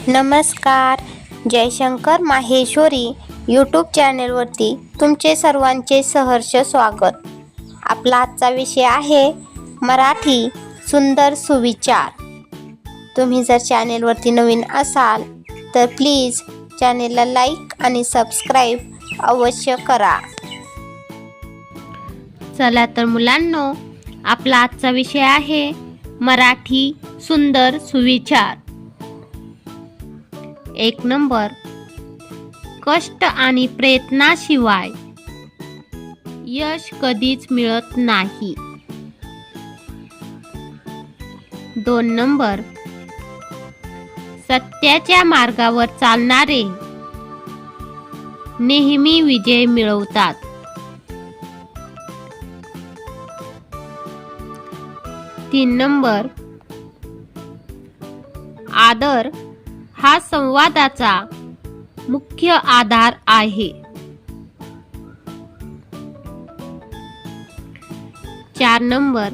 नमस्कार. जयशंकर माहेश्वरी यूट्यूब चॅनेलवरती तुमचे सर्वांचे सहर्ष स्वागत. आपला आजचा विषय आहे मराठी सुंदर सुविचार. तुम्ही जर चॅनेलवरती नवीन असाल तर प्लीज चॅनेलला लाईक आणि सबस्क्राईब अवश्य करा. चला तर मुलांनो, आपला आजचा विषय आहे मराठी सुंदर सुविचार. 1 नंबर, कष्ट आणि प्रयत्नाशिवाय यश कधीच मिळत नाही. 2 नंबर, सत्याच्या मार्गावर चालणारे नेहमी विजय मिळवतात. 3 नंबर, आदर हा संवादाचा मुख्य आधार आहे. 4 नंबर,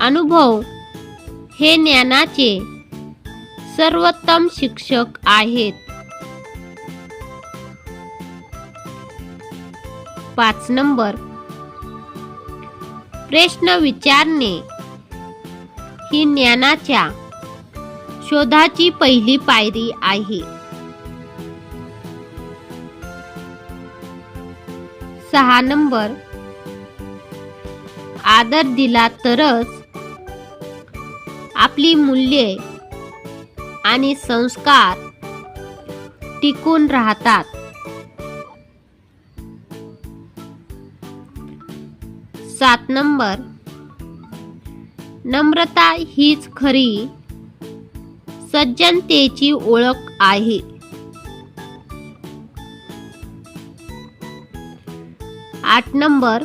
अनुभव हे ज्ञानाचे सर्वोत्तम शिक्षक आहेत. 5 नंबर, प्रश्न विचारणे ही ज्ञानाच्या शोधाची पहिली पायरी आहे. 6 नंबर, आदर दिला तरच आपली मूल्ये आणि संस्कार टिकून राहतात. 7 नंबर, नम्रता हीच खरी सज्जनतेची ओळख आहे. 8 नंबर,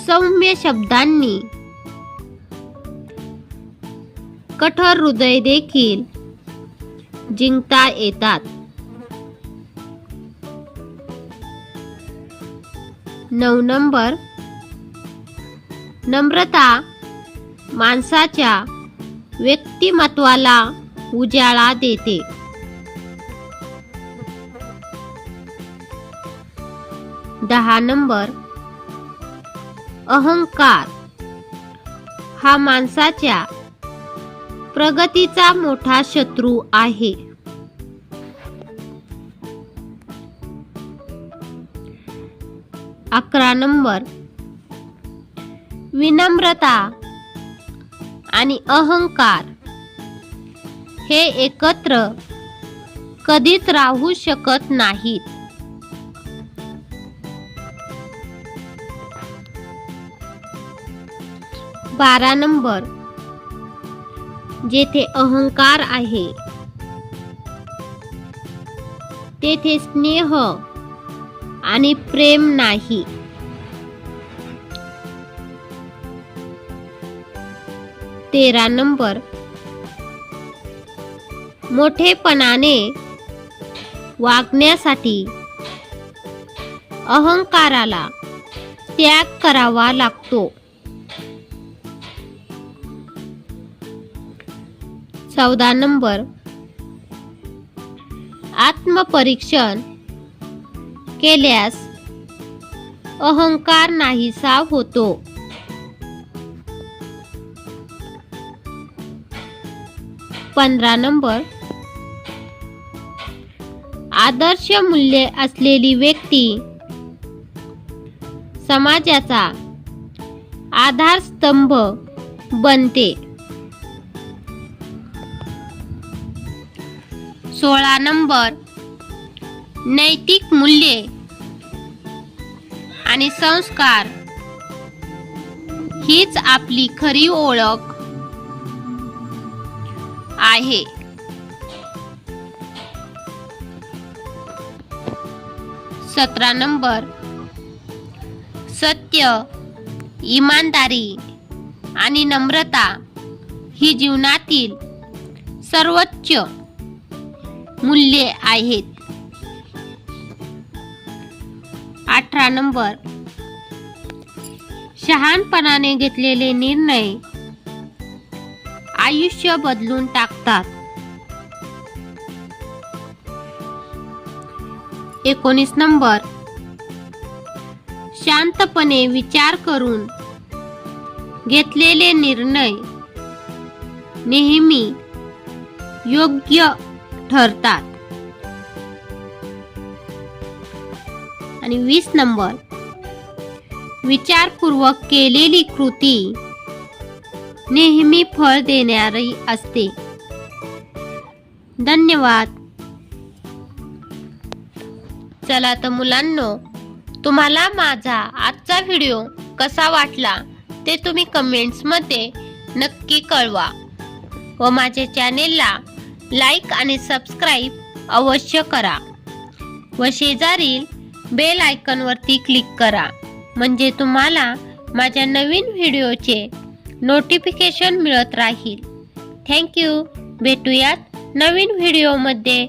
सौम्य शब्दांनी कठोर हृदय देखील जिंकता येतात. 9 नंबर, नम्रता माणसाच्या व्यक्तिमत्वाला उजाळा देते. 10 नंबर, अहंकार हा माणसाच्या प्रगतीचा मोठा शत्रू आहे. 11 नंबर, विनम्रता आणि अहंकार हे एकत्र कधीच राहू शकत नाहीत. 12 नंबर, जेथे अहंकार आहे तेथे स्नेह आणि प्रेम नाही. 13 नंबर, मोठेपणाने वागण्यासाठी अहंकाराला त्याग करावा लागतो. 14 नंबर, आत्मपरीक्षण केल्यास अहंकार नाहीसा होतो. 15 नंबर, आदर्श मूल्ये असलेली व्यक्ती समाजाचा आधारस्तंभ बनते. 16 नंबर, नैतिक मूल्ये आणि संस्कार हीच आपली खरी ओळख आहे. 17 नंबर, सत्य, इमानदारी आणि नम्रता ही जीवनातील सर्वोच्च मूल्ये आहेत. 18 नंबर, शहाणपणाने घेतलेले निर्णय आयुष्य बदलून टाकतात. 19 नंबर, शांतपणे विचार करून घेतलेले निर्णय नेहमी योग्य ठरतात. आणि 20 नंबर, विचारपूर्वक केलेली कृती नेहमी फळ देणारी असते. धन्यवाद. चला तर मुलांनो, तुम्हाला माझा आजचा व्हिडिओ कसा वाटला ते तुम्ही कमेंट्स मध्ये नक्की कळवा व माझ्या चॅनेलला लाईक आणि सबस्क्राईब अवश्य करा व शेजारील बेल आयकॉन वरती क्लिक करा, म्हणजे तुम्हाला माझ्या नवीन व्हिडिओचे नोटिफिकेशन मिळत राहील. थँक्यू. भेटूयात नवीन व्हिडिओमध्ये.